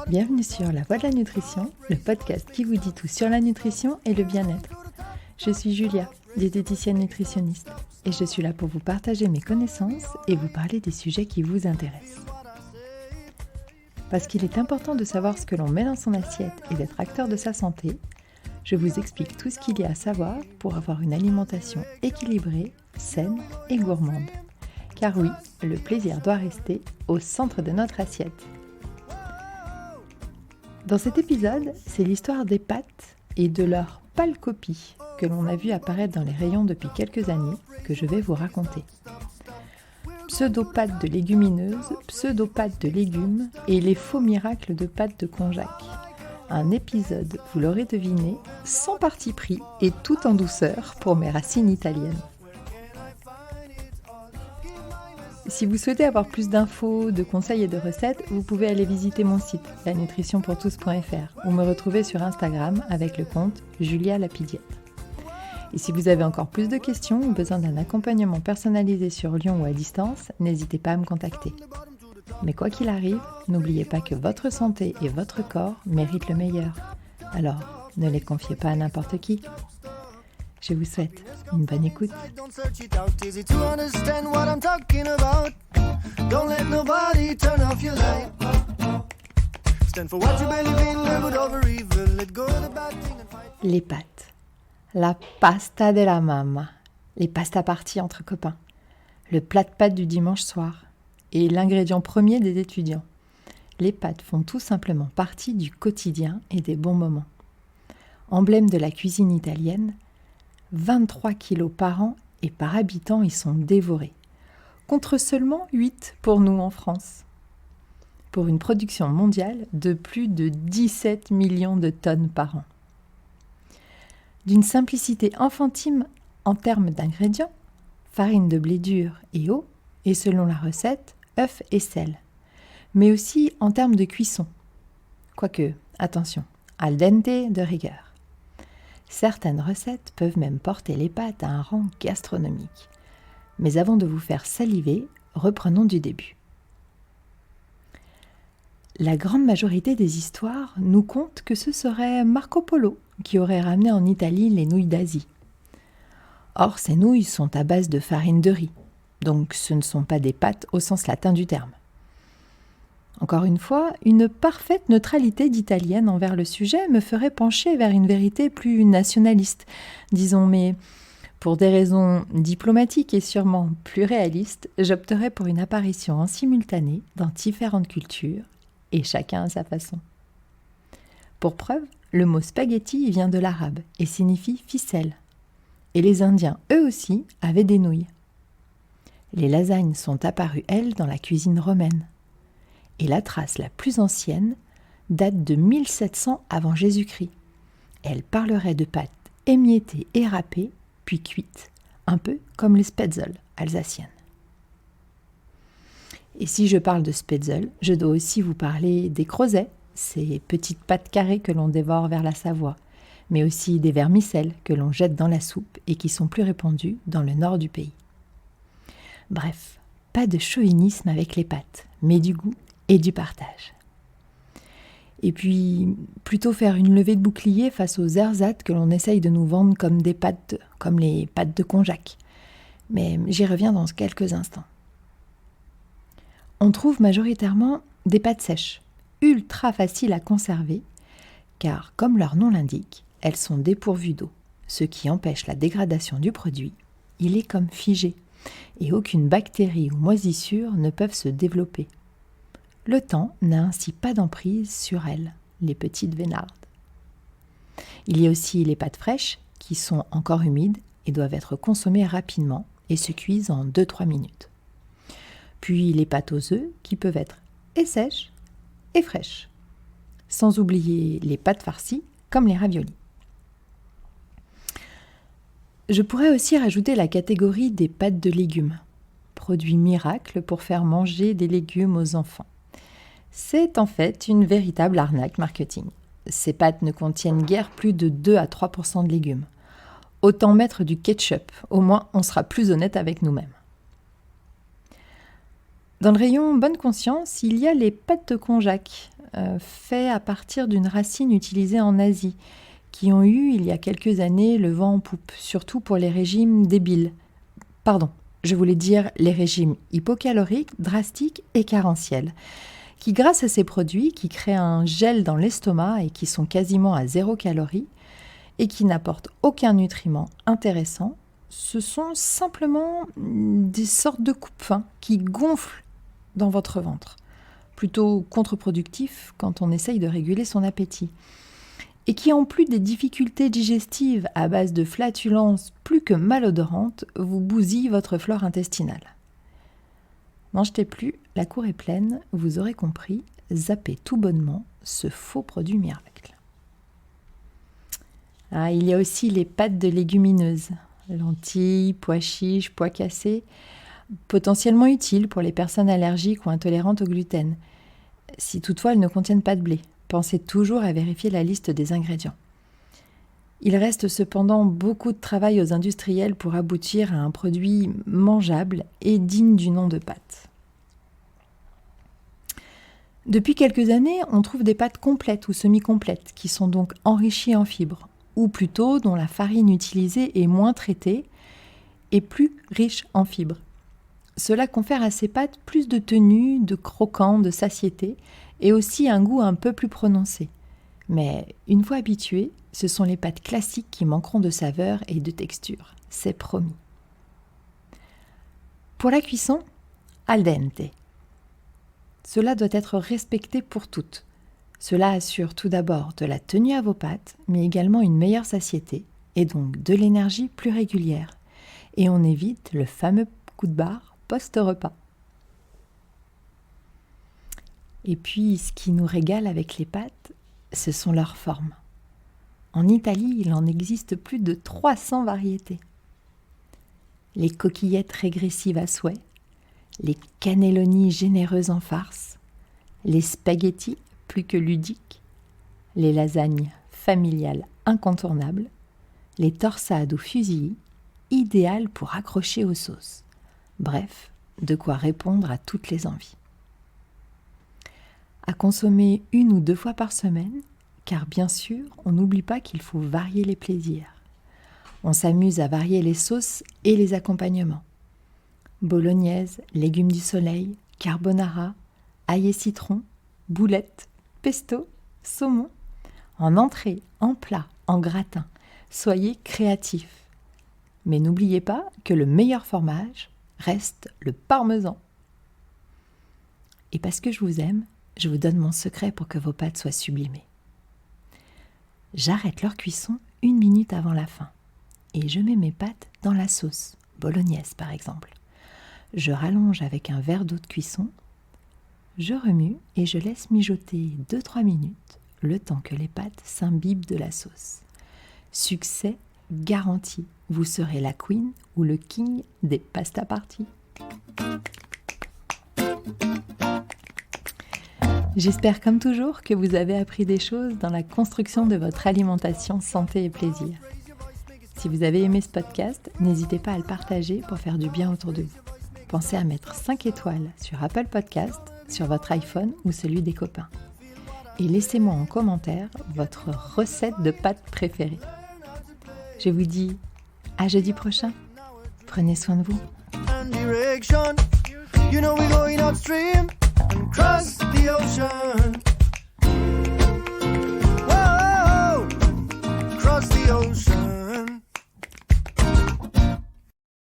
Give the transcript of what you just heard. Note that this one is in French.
Bienvenue sur La Voix de la Nutrition, le podcast qui vous dit tout sur la nutrition et le bien-être. Je suis Julia, diététicienne nutritionniste, et je suis là pour vous partager mes connaissances et vous parler des sujets qui vous intéressent. Parce qu'il est important de savoir ce que l'on met dans son assiette et d'être acteur de sa santé, je vous explique tout ce qu'il y a à savoir pour avoir une alimentation équilibrée, saine et gourmande. Car oui, le plaisir doit rester au centre de notre assiette. Dans cet épisode, c'est l'histoire des pâtes et de leur pâle copie que l'on a vu apparaître dans les rayons depuis quelques années que je vais vous raconter. Pseudo-pâtes de légumineuses, pseudo-pâtes de légumes et les faux miracles de pâtes de konjac. Un épisode, vous l'aurez deviné, sans parti pris et tout en douceur pour mes racines italiennes. Si vous souhaitez avoir plus d'infos, de conseils et de recettes, vous pouvez aller visiter mon site, lanutritionpourtous.fr, ou me retrouver sur Instagram avec le compte Julia Lapidiette. Et si vous avez encore plus de questions ou besoin d'un accompagnement personnalisé sur Lyon ou à distance, n'hésitez pas à me contacter. Mais quoi qu'il arrive, n'oubliez pas que votre santé et votre corps méritent le meilleur. Alors, ne les confiez pas à n'importe qui. Je vous souhaite une bonne écoute. Les pâtes. La pasta della mamma. Les pastas parties entre copains. Le plat de pâtes du dimanche soir. Et l'ingrédient premier des étudiants. Les pâtes font tout simplement partie du quotidien et des bons moments. Emblème de la cuisine italienne, 23 kilos par an et par habitant y sont dévorés, contre seulement 8 pour nous en France, pour une production mondiale de plus de 17 millions de tonnes par an. D'une simplicité enfantine en termes d'ingrédients, farine de blé dur et eau, et selon la recette, œufs et sel, mais aussi en termes de cuisson, quoique, attention, al dente de rigueur. Certaines recettes peuvent même porter les pâtes à un rang gastronomique. Mais avant de vous faire saliver, reprenons du début. La grande majorité des histoires nous content que ce serait Marco Polo qui aurait ramené en Italie les nouilles d'Asie. Or, ces nouilles sont à base de farine de riz, donc ce ne sont pas des pâtes au sens latin du terme. Encore une fois, une parfaite neutralité d'italienne envers le sujet me ferait pencher vers une vérité plus nationaliste, disons, mais pour des raisons diplomatiques et sûrement plus réalistes, j'opterais pour une apparition en simultané dans différentes cultures, et chacun à sa façon. Pour preuve, le mot spaghetti vient de l'arabe et signifie ficelle. Et les Indiens, eux aussi, avaient des nouilles. Les lasagnes sont apparues, elles, dans la cuisine romaine. Et la trace la plus ancienne date de 1700 avant Jésus-Christ. Elle parlerait de pâtes émiettées et râpées, puis cuites, un peu comme les spätzle alsaciennes. Et si je parle de spätzle, je dois aussi vous parler des crozets, ces petites pâtes carrées que l'on dévore vers la Savoie, mais aussi des vermicelles que l'on jette dans la soupe et qui sont plus répandues dans le nord du pays. Bref, pas de chauvinisme avec les pâtes, mais du goût et du partage. Et puis, plutôt faire une levée de bouclier face aux ersatz que l'on essaye de nous vendre comme des pâtes, comme les pâtes de konjac. Mais j'y reviens dans quelques instants. On trouve majoritairement des pâtes sèches, ultra faciles à conserver, car, comme leur nom l'indique, elles sont dépourvues d'eau, ce qui empêche la dégradation du produit. Il est comme figé, et aucune bactérie ou moisissure ne peuvent se développer. Le temps n'a ainsi pas d'emprise sur elles, les petites vénardes. Il y a aussi les pâtes fraîches qui sont encore humides et doivent être consommées rapidement et se cuisent en 2-3 minutes. Puis les pâtes aux œufs qui peuvent être et sèches et fraîches. Sans oublier les pâtes farcies comme les raviolis. Je pourrais aussi rajouter la catégorie des pâtes de légumes, produit miracle pour faire manger des légumes aux enfants. C'est en fait une véritable arnaque marketing. Ces pâtes ne contiennent guère plus de 2 à 3% de légumes. Autant mettre du ketchup, au moins on sera plus honnête avec nous-mêmes. Dans le rayon bonne conscience, il y a les pâtes de konjac, faits à partir d'une racine utilisée en Asie, qui ont eu, il y a quelques années, le vent en poupe, surtout pour les régimes débiles. Pardon, je voulais dire les régimes hypocaloriques, drastiques et carentiels, qui grâce à ces produits, qui créent un gel dans l'estomac et qui sont quasiment à 0 calories, et qui n'apportent aucun nutriment intéressant, ce sont simplement des sortes de coupe-faim qui gonflent dans votre ventre, plutôt contre-productif quand on essaye de réguler son appétit, et qui en plus des difficultés digestives à base de flatulences plus que malodorantes, vous bousillent votre flore intestinale. N'en jetez plus, la cour est pleine, vous aurez compris, zappez tout bonnement ce faux produit miracle. Il y a aussi les pâtes de légumineuses, lentilles, pois chiches, pois cassés, potentiellement utiles pour les personnes allergiques ou intolérantes au gluten. Si toutefois elles ne contiennent pas de blé, pensez toujours à vérifier la liste des ingrédients. Il reste cependant beaucoup de travail aux industriels pour aboutir à un produit mangeable et digne du nom de pâte. Depuis quelques années, on trouve des pâtes complètes ou semi-complètes qui sont donc enrichies en fibres, ou plutôt dont la farine utilisée est moins traitée et plus riche en fibres. Cela confère à ces pâtes plus de tenue, de croquant, de satiété et aussi un goût un peu plus prononcé. Mais une fois habitués, ce sont les pâtes classiques qui manqueront de saveur et de texture, c'est promis. Pour la cuisson, al dente. Cela doit être respecté pour toutes. Cela assure tout d'abord de la tenue à vos pâtes, mais également une meilleure satiété et donc de l'énergie plus régulière. Et on évite le fameux coup de barre post-repas. Et puis, ce qui nous régale avec les pâtes, ce sont leurs formes. En Italie, il en existe plus de 300 variétés. Les coquillettes régressives à souhait, les cannelloni généreuses en farce, les spaghettis plus que ludiques, les lasagnes familiales incontournables, les torsades ou fusillis, idéales pour accrocher aux sauces. Bref, de quoi répondre à toutes les envies. À consommer 1 ou 2 fois par semaine, car bien sûr, on n'oublie pas qu'il faut varier les plaisirs. On s'amuse à varier les sauces et les accompagnements. Bolognaise, légumes du soleil, carbonara, ail et citron, boulettes, pesto, saumon, en entrée, en plat, en gratin. Soyez créatifs. Mais n'oubliez pas que le meilleur fromage reste le parmesan. Et parce que je vous aime, je vous donne mon secret pour que vos pâtes soient sublimées. J'arrête leur cuisson 1 minute avant la fin et je mets mes pâtes dans la sauce, bolognaise par exemple. Je rallonge avec un verre d'eau de cuisson, je remue et je laisse mijoter 2-3 minutes, le temps que les pâtes s'imbibent de la sauce. Succès garanti, vous serez la queen ou le king des pasta parties. J'espère comme toujours que vous avez appris des choses dans la construction de votre alimentation santé et plaisir. Si vous avez aimé ce podcast, n'hésitez pas à le partager pour faire du bien autour de vous. Pensez à mettre 5 étoiles sur Apple Podcast, sur votre iPhone ou celui des copains. Et laissez-moi en commentaire votre recette de pâtes préférée. Je vous dis à jeudi prochain. Prenez soin de vous. You know we're going upstream and cross the ocean.